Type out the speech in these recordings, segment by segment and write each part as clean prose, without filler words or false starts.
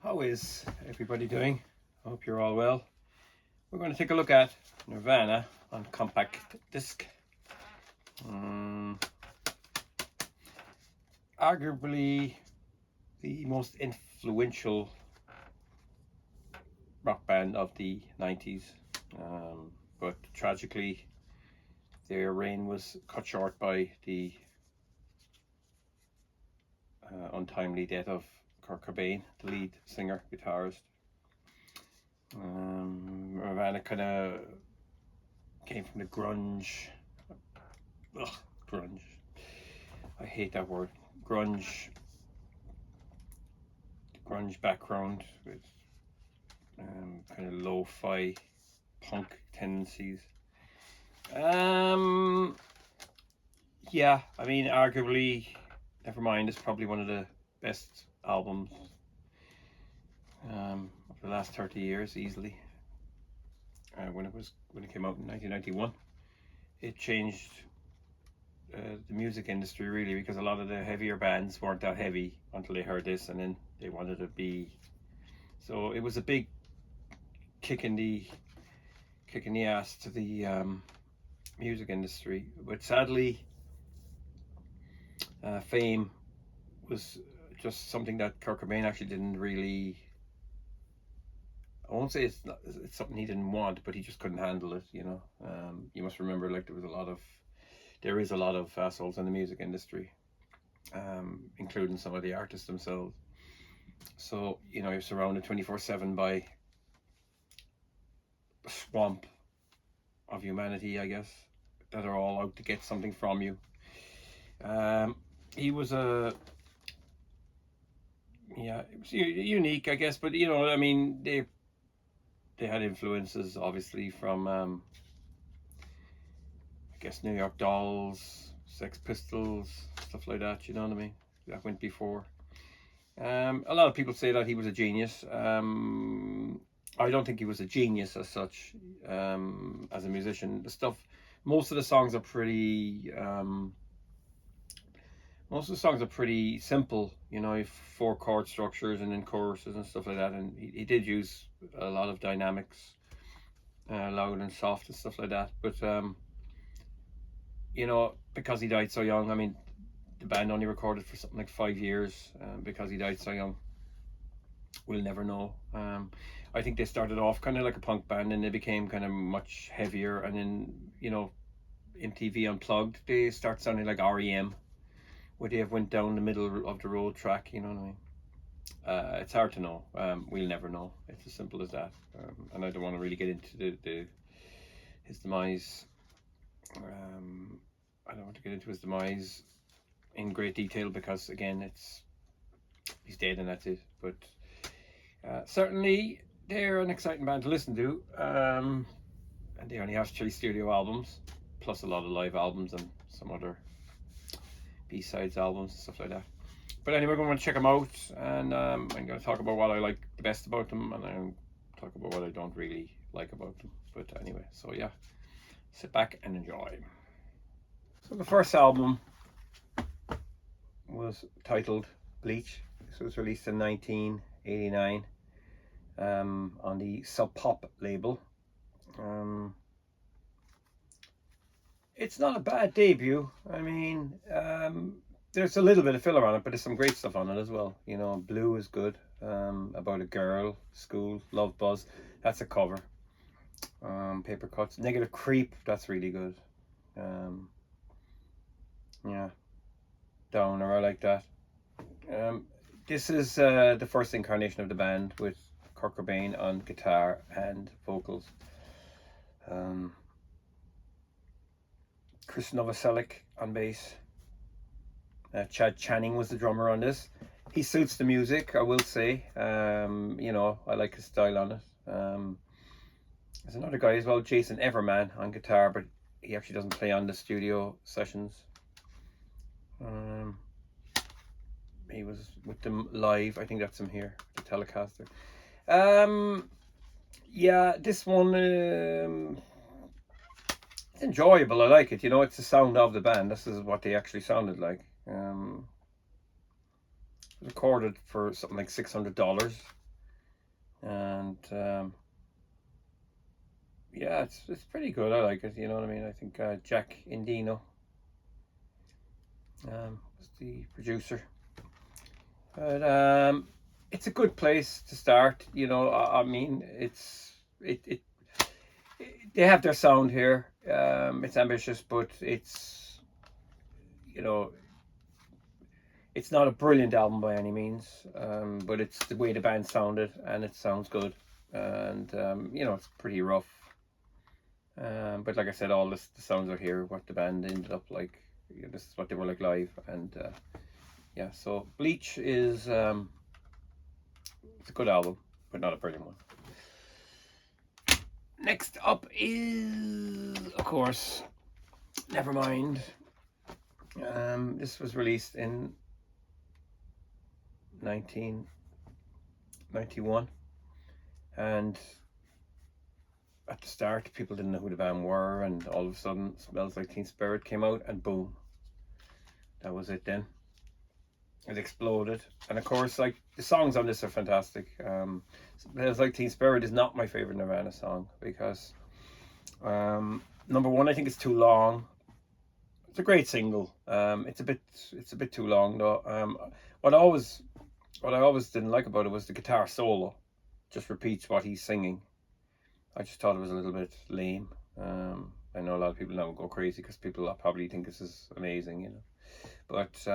How is everybody doing? I hope you're all well. We're going to take a look at Nirvana on compact disc. Arguably the most influential rock band of the 90s, but tragically their reign was cut short by the untimely death of Kurt Cobain, the lead singer guitarist. Nirvana kind of came from the grunge. Grunge. I hate that word. Grunge background with kind of lo-fi punk tendencies. Yeah, I mean, arguably, Nevermind is probably one of the best albums of the last 30 years, easily. When it came out in 1991, it changed the music industry really, because a lot of the heavier bands weren't that heavy until they heard this, and then they wanted to be. So it was a big kick in the ass to the music industry. But sadly, fame was just something that Kurt Cobain actually didn't really. I won't say it's something he didn't want, but he just couldn't handle it. You must remember, like, there is a lot of assholes in the music industry, including some of the artists themselves. So you're surrounded 24/7 by a swamp of humanity, I guess, that are all out to get something from you. He was it was unique, I guess, but I mean, they had influences obviously from I guess New York Dolls, Sex Pistols, stuff like that. You know what I mean? That went before. A lot of people say that he was a genius. I don't think he was a genius as such, as a musician. Most of the songs are pretty simple. 4 chord structures and then choruses and stuff like that. And he did use a lot of dynamics, loud and soft and stuff like that. But because he died so young, I mean, the band only recorded for something like 5 years, because he died so young. We'll never know. I think they started off kind of like a punk band, and they became kind of much heavier, and then MTV Unplugged, they start sounding like REM, where they have went down the middle of the road track. You know what I mean? It's hard to know. We'll never know. It's as simple as that. And I don't want to really get into his demise. I don't want to get into his demise in great detail, because again, he's dead and that's it. But certainly they're an exciting band to listen to, and they only have 3 studio albums plus a lot of live albums and some other B-sides albums and stuff like that. But anyway, we're going to check them out, and I'm going to talk about what I like the best about them, and I'm going to talk about what I don't really like about them. But anyway, so yeah, sit back and enjoy. So the first album was titled Bleach. This was released in 1989 on the Sub Pop label. It's not a bad debut. I mean, there's a little bit of filler on it, but there's some great stuff on it as well. Blue is good, about a girl, school, love buzz. That's a cover. Paper Cuts, Negative Creep, that's really good. Yeah, Downer, I like that. This is the first incarnation of the band, with Kurt Cobain on guitar and vocals. Chris Novoselic on bass. Chad Channing was the drummer on this. He suits the music, I will say. I like his style on it. There's another guy as well, Jason Everman, on guitar, but he actually doesn't play on the studio sessions. He was with them live. I think that's him here, the Telecaster. Yeah, this one, it's enjoyable. I like it. It's the sound of the band. This is what they actually sounded like. Recorded for something like $600. and yeah, it's pretty good. I like it. You know what I mean? I think Jack Endino was the producer. But it's a good place to start. You know, I mean, it they have their sound here. It's ambitious, but it's, you know, it's not a brilliant album by any means. But it's the way the band sounded, and it sounds good. And you know, it's pretty rough. But like I said, all the sounds are here. What the band ended up like. You know, this is what they were like live, and yeah. So Bleach is it's a good album, but not a brilliant one. Next up is, of course, Nevermind. This was released in 1991, and at the start, people didn't know who the band were, and all of a sudden, Smells Like Teen Spirit came out, and boom, that was it. Then it exploded, and of course, like the songs on this are fantastic. Smells Like Teen Spirit is not my favorite Nirvana song because, number one, I think it's too long. It's a great single. It's a bit too long though. What I always didn't like about it was the guitar solo. Just repeats what he's singing. I just thought it was a little bit lame. I know a lot of people now go crazy because people probably think this is amazing, you know. But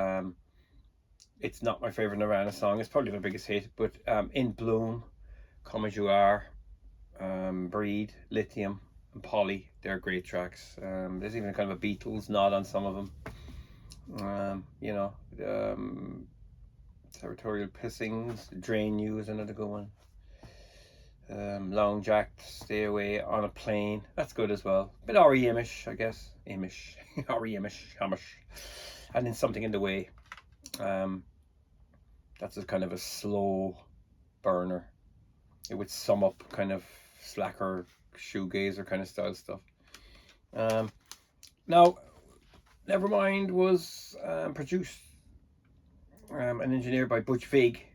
it's not my favorite Nirvana song. It's probably their biggest hit. But In Bloom, Come As You Are, Breed, Lithium, and Polly, they're great tracks. There's even kind of a Beatles nod on some of them. You know, Territorial Pissings, Drain You is another good one. Long Jack, Stay Away, On a Plane, that's good as well. Bit R.E.M.ish, I guess. Amish, R.E.M.ish, Hamish. And then Something in the Way. That's a kind of a slow burner. It would sum up kind of slacker shoegazer kind of style stuff. Now, Nevermind was produced and engineered by Butch Vig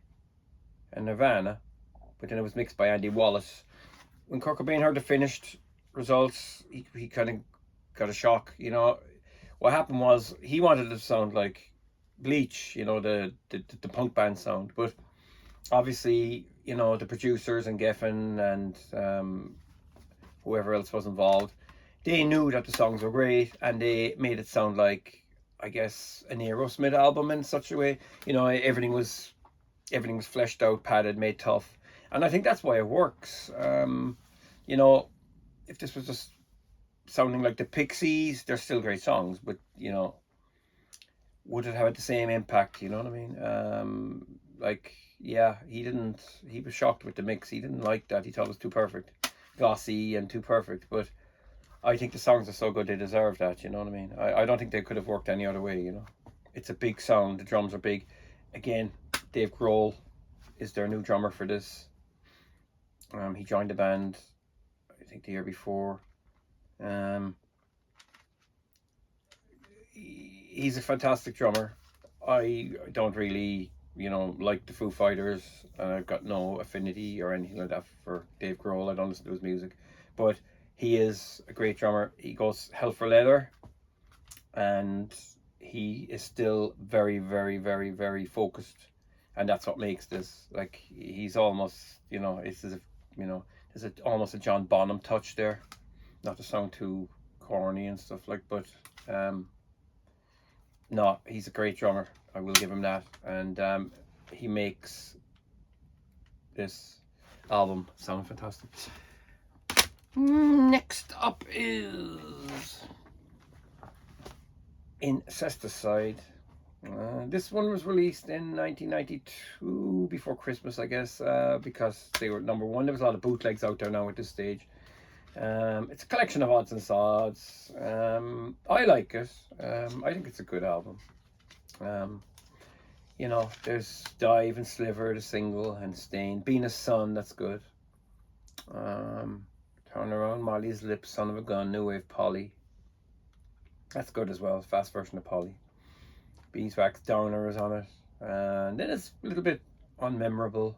and Nirvana, but then it was mixed by Andy Wallace. When Kurt Cobain heard the finished results, he kind of got a shock. You know, what happened was he wanted it to sound like Bleach, you know, the punk band sound, but obviously, you know, the producers and Geffen and whoever else was involved, they knew that the songs were great, and they made it sound like, I guess, an Aerosmith album in such a way. You know, everything was fleshed out, padded, made tough, and I think that's why it works. You know, if this was just sounding like the Pixies, they're still great songs, but you know, would it have the same impact? You know what I mean? Like, yeah, he was shocked with the mix. He didn't like that. He thought it was too perfect, glossy and too perfect. But I think the songs are so good they deserve that. You know what I mean? I don't think they could have worked any other way. You know, it's a big sound. The drums are big. Again, Dave Grohl is their new drummer for this. He joined the band, I think, the year before. He's a fantastic drummer. I don't really, you know, like the Foo Fighters. I've got no affinity or anything like that for Dave Grohl. I don't listen to his music, but he is a great drummer. He goes hell for leather, and he is still very, very, very, very focused, and that's what makes this, like, he's almost, you know, it's as if, you know, there's almost a John Bonham touch there, not to sound too corny and stuff like, but no, he's a great drummer. I will give him that, and he makes this album sound fantastic. Next up is Incesticide. This one was released in 1992, before Christmas, I guess, because they were number one. There was a lot of bootlegs out there now at this stage. It's a collection of odds and sods. I like it. I think it's a good album. You know, there's Dive and Sliver, the single, and Stain. Being a Sun, that's good. Turn Around, Molly's Lips, Son of a Gun, New Wave, Polly. That's good as well. Fast version of Polly. Beeswax Downer is on it. And then it's a little bit unmemorable.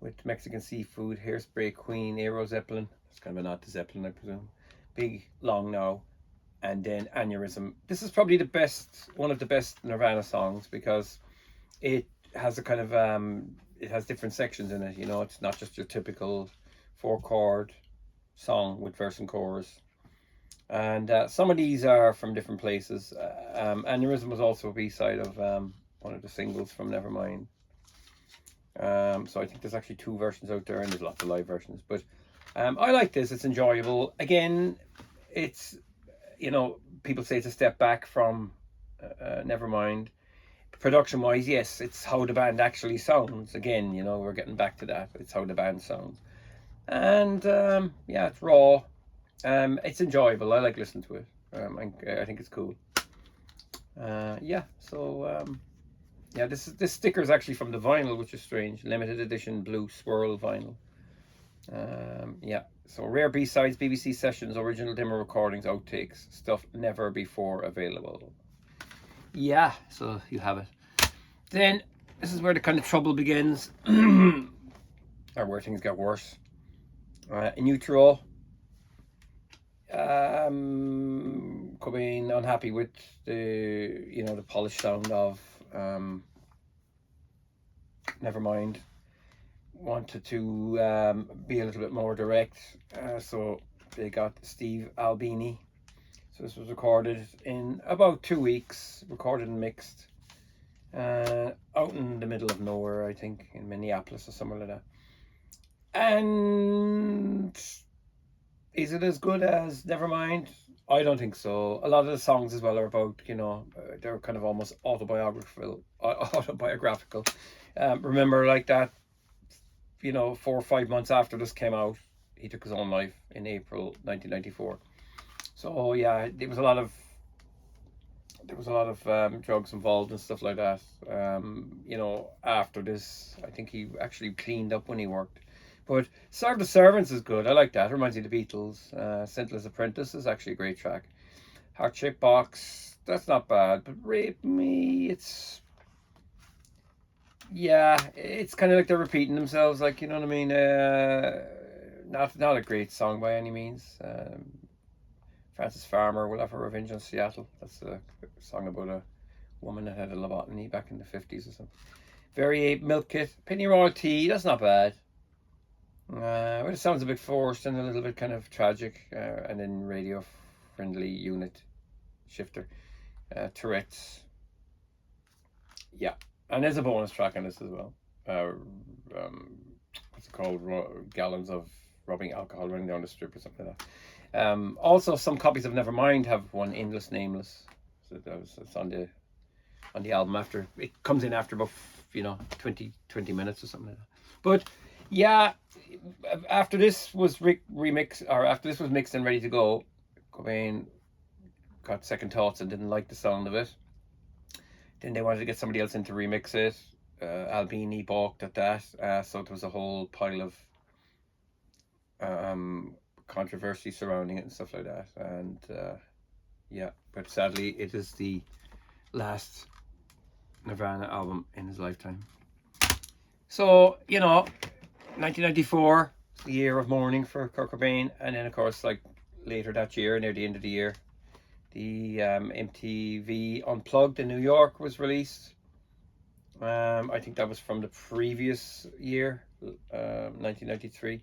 with Mexican seafood, Hairspray Queen, Aero Zeppelin. It's kind of a nod to Zeppelin, I presume. Big Long Now, and then Aneurysm. This is probably one of the best Nirvana songs, because it has a kind of it has different sections in it. You know, it's not just your typical 4-chord song with verse and chorus. And some of these are from different places. Aneurysm was also a B-side of one of the singles from Nevermind. So I think there's actually 2 versions out there, and there's lots of live versions. But I like this. It's enjoyable. Again, it's, you know, people say it's a step back from Nevermind. Production wise, yes, it's how the band actually sounds. Again, you know, we're getting back to that. It's how the band sounds. And yeah, it's raw. It's enjoyable. I like listening to it. I think it's cool. Yeah, so yeah, this sticker is actually from the vinyl, which is strange. Limited edition blue swirl vinyl. Yeah, so rare B-sides, BBC sessions, original demo recordings, outtakes, stuff never before available. Yeah, so you have it. Then this is where the kind of trouble begins, or where things get worse. In utero, Cobain unhappy with the polished sound of Nevermind. Wanted to be a little bit more direct, so they got Steve Albini. So this was recorded in about 2 weeks, recorded and mixed, out in the middle of nowhere, I think, in Minneapolis or somewhere like that. And is it as good as Nevermind? I don't think so. A lot of the songs as well are about, they're kind of almost autobiographical. Remember, like that, 4 or 5 months after this came out, he took his own life in April 1994. So yeah, there was a lot of drugs involved and stuff like that. After this, I think he actually cleaned up when he worked. But Serve the Servants is good. I like that. It reminds me of the Beatles. Scentless Apprentice is actually a great track. Heart Shaped Box, that's not bad. But Rape Me, it's kind of like they're repeating themselves. Like, you know what I mean? Not a great song by any means. Francis Farmer will have her revenge on Seattle. That's a song about a woman that had a lobotomy back in the 50s or something. Very Ape Milk Kit. Pennyroyal Tea, that's not bad. But it sounds a bit forced and a little bit kind of tragic. And then Radio Friendly Unit Shifter. Tourette's. Yeah. And there's a bonus track on this as well. What's it called? Gallons of rubbing alcohol running down the strip or something like that. Also, some copies of Nevermind have one, Endless Nameless. So it's on the album after. It comes in after about 20 minutes or something like that. But yeah, after this was remixed, or after this was mixed and ready to go, Cobain got second thoughts and didn't like the sound of it. Then they wanted to get somebody else in to remix it. Albini balked at that, so there was a whole pile of controversy surrounding it and stuff like that. And yeah, but sadly, it is the last Nirvana album in his lifetime. So 1994, the year of mourning for Kurt Cobain, and then of course, like later that year, near the end of the year, the MTV Unplugged in New York was released. I think that was from the previous year, 1993.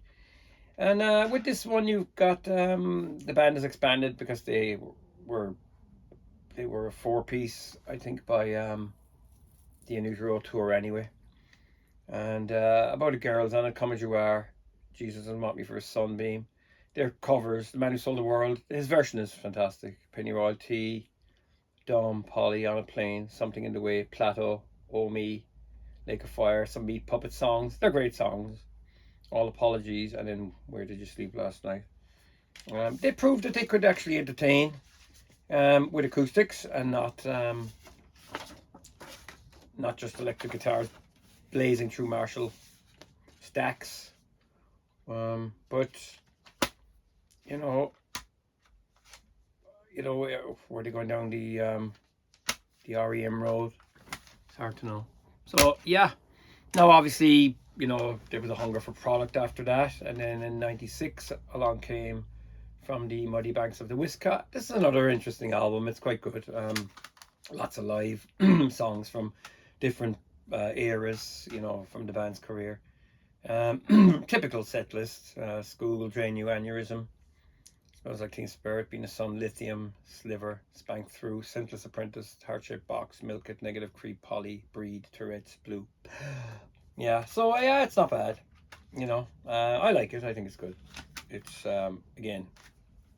And with this one, you've got the band has expanded because they were a 4-piece, I think, by the Unusual tour anyway. And about a girl's on it, Come As You Are, Jesus and Want Me for a Sunbeam. Their covers, The Man Who Sold the World, his version is fantastic. Pennyroyal Tea, Dom, Polly, On a Plane, Something in the Way, Plateau, Oh Me, Lake of Fire, some Meat Puppet songs. They're great songs. All Apologies, and then Where Did You Sleep Last Night? They proved that they could actually entertain with acoustics and not just electric guitars blazing through Marshall stacks. But were they going down the REM road? It's hard to know. So yeah, now obviously you know, there was a hunger for product after that. And then in 96, along came From the Muddy Banks of the Wiscott. This is another interesting album. It's quite good. Lots of live songs from different eras, you know, from the band's career. Typical set list: School, Drain You, Aneurysm, Smells Like Teen Spirit, Being a Sun, Lithium, Sliver, Spank Through, Scentless Apprentice, Heart Shaped Box, Milk It, Negative Creep, Polly, Breed, Tourette's, Blue. Yeah, so yeah, it's not bad. You know, I like it. I think it's good. It's again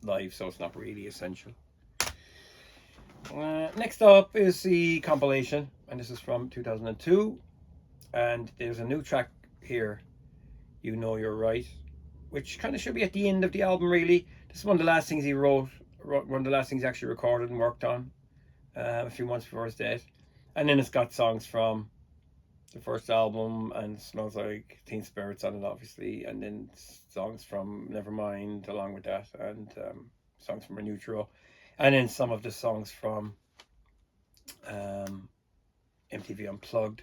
live, so it's not really essential. Next up is the compilation, and this is from 2002. And there's a new track here, You Know You're Right, which kind of should be at the end of the album, really. This is one of the last things he wrote, one of the last things he actually recorded and worked on a few months before his death. And then it's got songs from the first album and Smells Like Teen Spirits on it, obviously, and then songs from Nevermind along with that, and songs from Renutro, and then some of the songs from MTV Unplugged.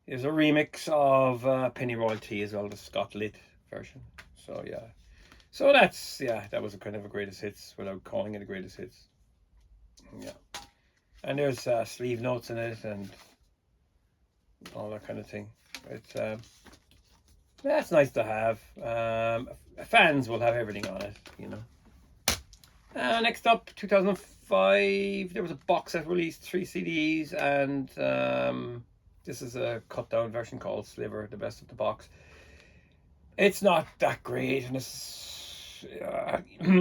There's a remix of Pennyroyal Tea as well, the Scott Litt version. So yeah, so that's, yeah, that was a kind of a greatest hits without calling it a greatest hits. Yeah, and there's sleeve notes in it and all that kind of thing. It's that's nice to have. Fans will have everything on it, you know. Next up, 2005, there was a box set released, 3 CDs, and this is a cut down version called Sliver, the best of the box. It's not that great, and it's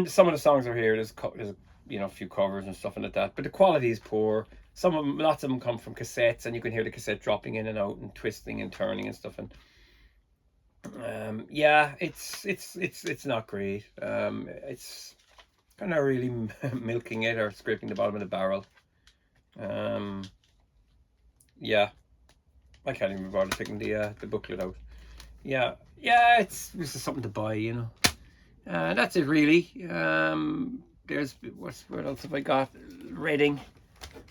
some of the songs are here. There's you know, a few covers and stuff like that, but the quality is poor. Some of them, lots of them come from cassettes, and you can hear the cassette dropping in and out and twisting and turning and stuff. And yeah, it's not great. It's kind of really milking it or scraping the bottom of the barrel. Yeah, I can't even bother taking the booklet out. Yeah, this is something to buy, you know. That's it really. There's what else have I got? Reading.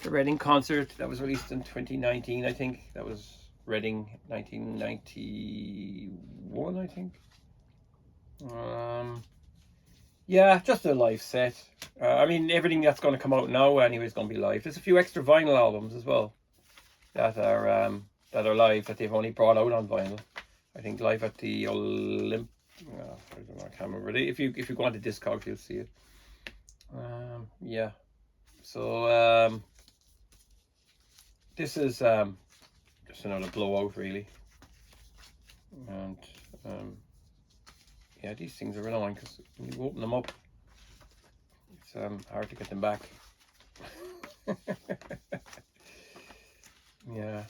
The Reading concert that was released in 2019, I think. That was Reading 1991, I think. Yeah, just a live set. I mean, everything that's going to come out now anyway is going to be live. There's a few extra vinyl albums as well that are live that they've only brought out on vinyl. I think live at the Olymp. I don't know, I can't remember. If you go on to Discogs, you'll see it. Yeah. So this is just another blowout, really. And yeah, these things are annoying because when you open them up, it's hard to get them back. Yeah.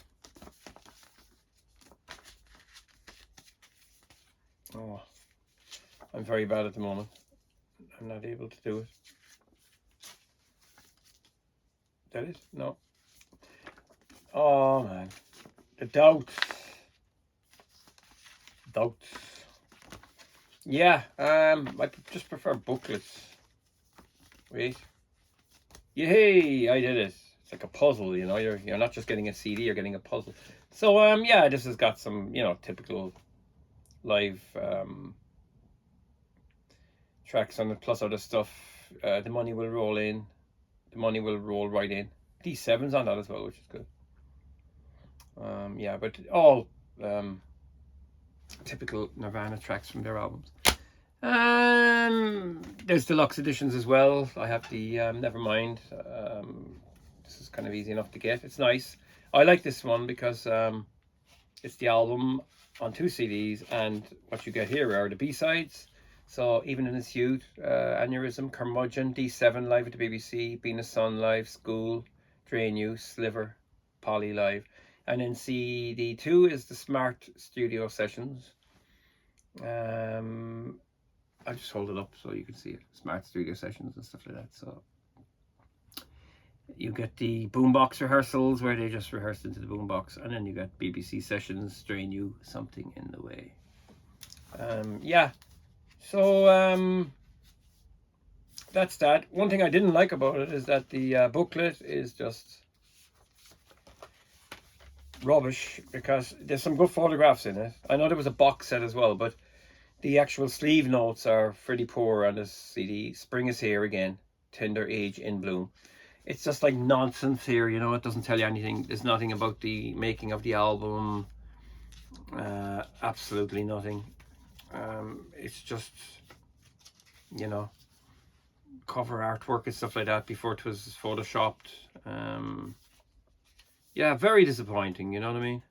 Oh, I'm very bad at the moment. I'm not able to do it. That is? No. Oh man, the doubts. Yeah, I just prefer booklets. Wait. Yay! I did it. It's like a puzzle, you know. You're not just getting a CD, you're getting a puzzle. So yeah, this has got some, you know, typical live tracks on it, plus other stuff. The money will roll in. The money will roll right in. D7's on that as well, which is good. Yeah, but all typical Nirvana tracks from their albums. There's deluxe editions as well. I have the Nevermind. This is kind of easy enough to get. It's nice. I like this one because it's the album on 2 CDs, and what you get here are the B-sides. So Even in Its Youth, Aneurysm, Curmudgeon, D7 live at the BBC, Being a Sun live, School, Drain You, Sliver, Polly live. And then CD2 is the Smart Studio Sessions. I'll just hold it up so you can see it. Smart Studio Sessions and stuff like that. So you get the boombox rehearsals where they just rehearsed into the boombox, and then you got BBC Sessions, Drain You, Something in the Way. Yeah. So that's that. One thing I didn't like about it is that the booklet is just rubbish because there's some good photographs in it. I know there was a box set as well, but the actual sleeve notes are pretty poor on this CD. Spring is here again, tender age in bloom. It's just like nonsense here, you know. It doesn't tell you anything. There's nothing about the making of the album. Absolutely nothing. It's just, you know, cover artwork and stuff like that before it was photoshopped. Yeah, very disappointing, you know what I mean?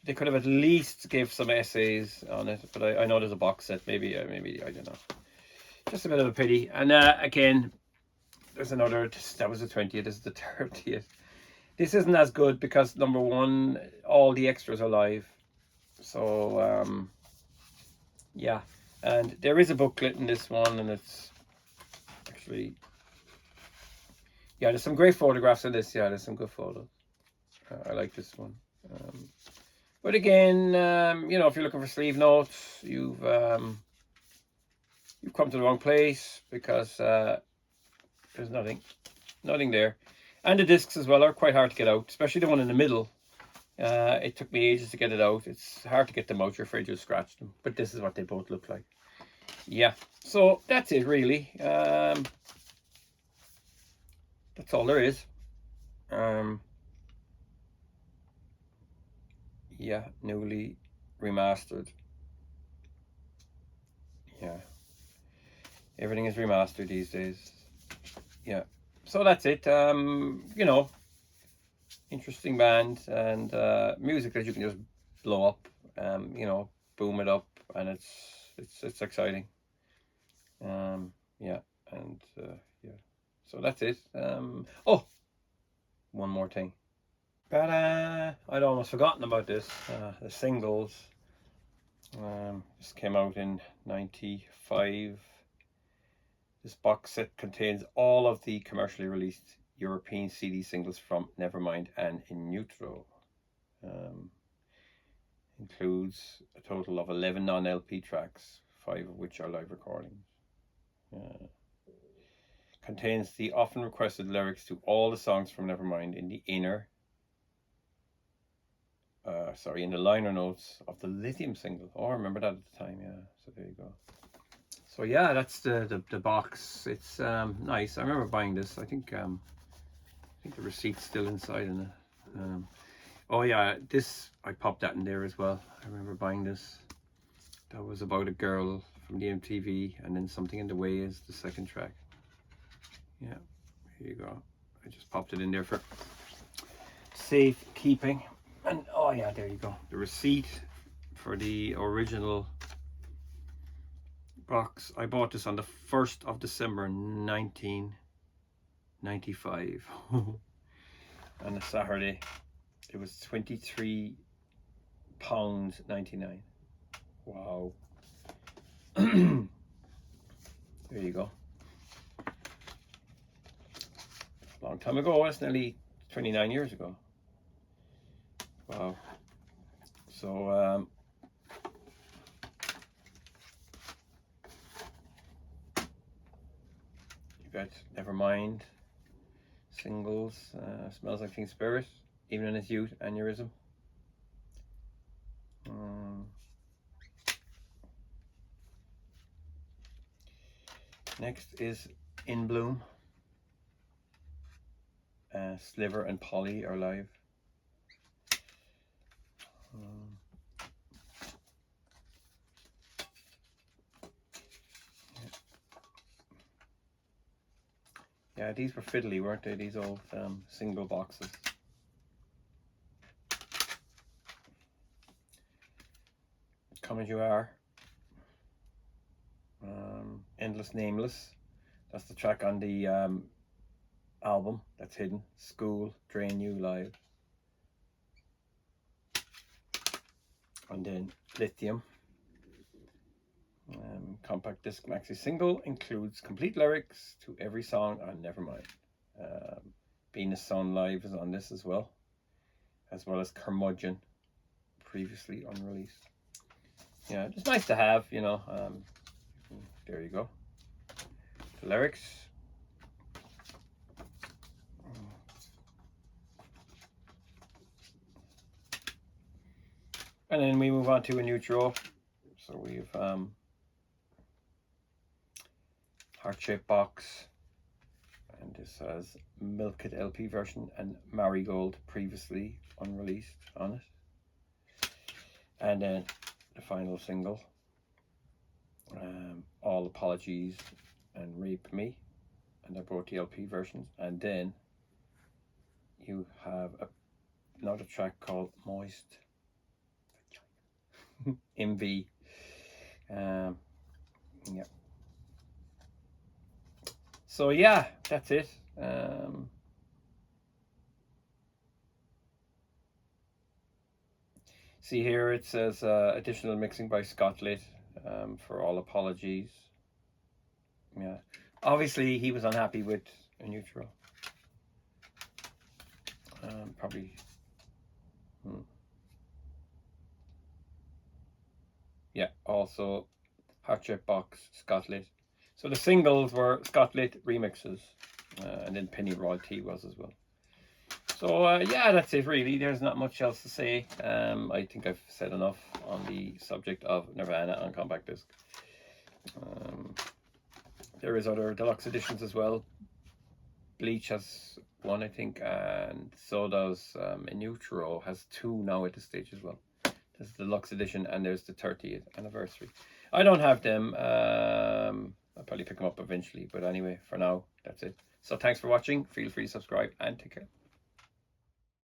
They could have at least gave some essays on it, but I know there's a box set. Maybe I don't know. Just a bit of a pity. And again, there's another. That was the 20th. This is the 30th. This isn't as good because number one, all the extras are live. So yeah, and there is a booklet in this one, and it's actually, yeah, there's some great photographs in this. Yeah, there's some good photos. I like this one. But again, you know, if you're looking for sleeve notes, you've come to the wrong place because there's nothing there. And the discs as well are quite hard to get out, especially the one in the middle. It took me ages to get it out. It's hard to get them out. You're afraid you'll scratch them. But this is what they both look like. Yeah, so that's it really. That's all there is. Yeah, newly remastered. Yeah, everything is remastered these days. Yeah, so that's it. You know, interesting band and music that you can just blow up. You know, boom it up, and it's exciting. Yeah, and yeah, so that's it. Oh, one more thing. I'd almost forgotten about this. The singles. This came out in '95. This box set contains all of the commercially released European CD singles from Nevermind and In Utero. Includes a total of 11 non-LP tracks, 5 of which are live recordings. Contains the often requested lyrics to all the songs from Nevermind in the in the liner notes of the Lithium single. Oh, I remember that at the time, yeah. So there you go. So yeah, that's the box. It's nice. I remember buying this. I think the receipt's still inside in it. Oh yeah, this, I popped that in there as well. I remember buying this. That was about a girl from the MTV, and then Something in the Way is the second track. Yeah, here you go. I just popped it in there for safe keeping. And oh yeah, there you go. The receipt for the original box. I bought this on the 1st of December 1995. On a Saturday. It was £23.99. Wow. There you go. Long time ago. It's nearly 29 years ago. Wow. So you got Nevermind singles, Smells Like Teen Spirit, Even in His Youth, Aneurysm. Next is In Bloom. Sliver and Polly are live. Yeah, these were fiddly, weren't they? These old single boxes. Come As You Are. Endless Nameless. That's the track on the album that's hidden. School, Drain You live. And then Lithium. Compact disc maxi single includes complete lyrics to every song on Nevermind. Venus Sun Live is on this as well as Curmudgeon, previously unreleased. Yeah, it's nice to have, you know. There you go. The lyrics. And then we move on to a neutral. So we have heart-shaped box, and this has Milk It LP version and Marigold previously unreleased on it. And then the final single, All Apologies and Rape Me, and they're both the LP versions. And then you have another track called Moist MV. Yeah. So yeah, that's it. See here, it says additional mixing by Scott Litt, for All Apologies. Yeah, obviously he was unhappy with a neutral. Probably. Yeah, also Heart-Shaped Box, Scott Litt. So the singles were Scott Litt remixes, and then Penny Royalty was as well. So yeah, that's it really. There's not much else to say. I think I've said enough on the subject of Nirvana on compact disc. There is other deluxe editions as well. Bleach has one, I think, and so does Inutero has two now at this stage as well. There's the deluxe edition and there's the 30th anniversary. I don't have them. I'll probably pick them up eventually, but anyway, for now, that's it. So thanks for watching. Feel free to subscribe and take care.